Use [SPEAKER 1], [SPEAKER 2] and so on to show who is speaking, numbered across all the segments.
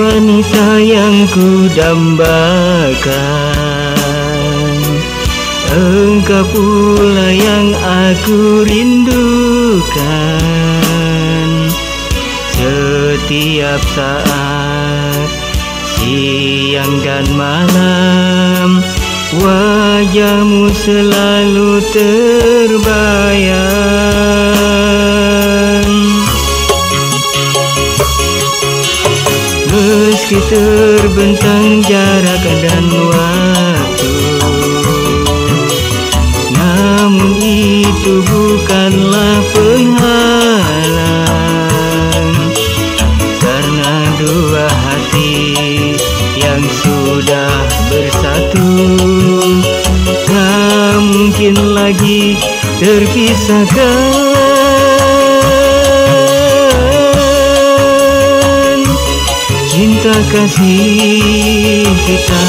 [SPEAKER 1] wanita yang ku dambakan, engkau pula yang aku rindukan. Setiap saat, siang dan malam, wajahmu selalu terbayang. Meski terbentang jarak dan waktu, namun itu bukanlah penghalang. Karena dua hati yang sudah bersatu, tak mungkin lagi terpisahkan. Cinta kasih kita.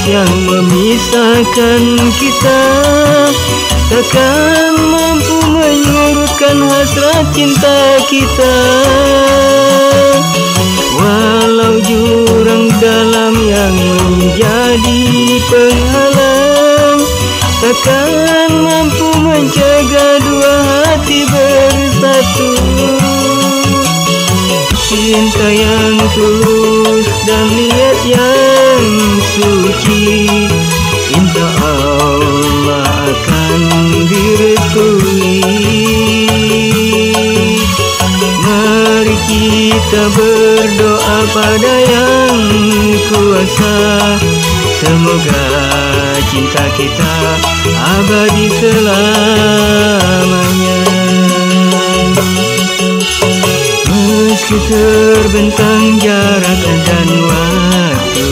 [SPEAKER 1] Yang memisahkan kita takkan mampu menyurutkan hasrat cinta kita. Walau jurang dalam yang menjadi penghalang, takkan mampu mencegah dua hati bersatu. Cinta yang tulus dan niat yang suci, insya Allah akan direstui. Mari kita berdoa pada Yang Kuasa, semoga cinta kita abadi selamanya. Meski terbentang jarak dan waktu,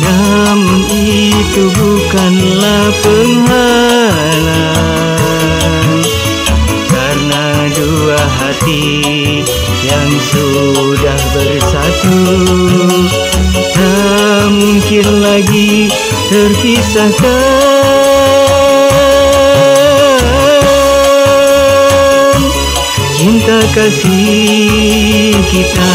[SPEAKER 1] namun itu bukanlah penghalang. Karena dua hati yang sudah bersatu, tak mungkin lagi terpisahkan. Cinta kasih kita.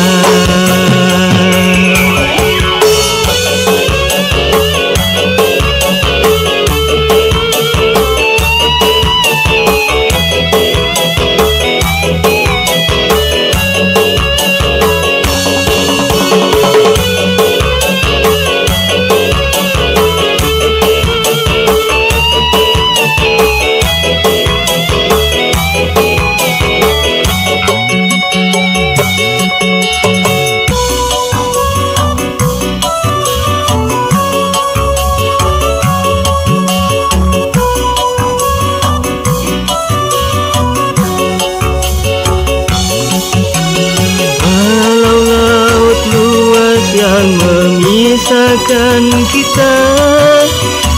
[SPEAKER 1] Yang memisahkan kita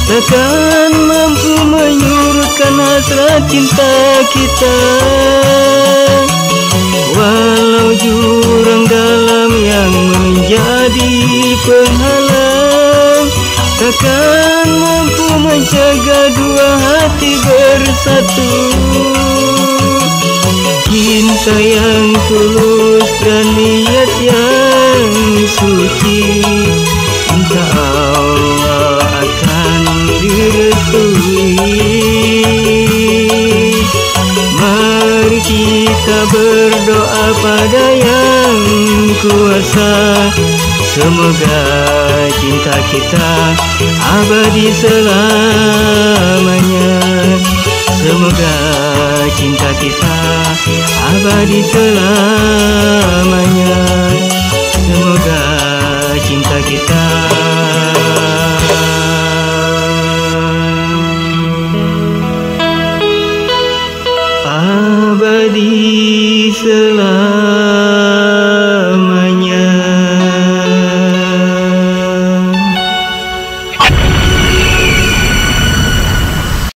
[SPEAKER 1] takkan mampu menyurutkan hasrat cinta kita. Walau jurang dalam yang menjadi penghalang, takkan mampu mencegah dua hati bersatu. Cinta yang tulus dan niat yang suci, insya Allah akan direstui. Mari kita berdoa pada Yang Kuasa, semoga cinta kita abadi selamanya. Semoga cinta kita abadi selamanya. Semoga cinta kita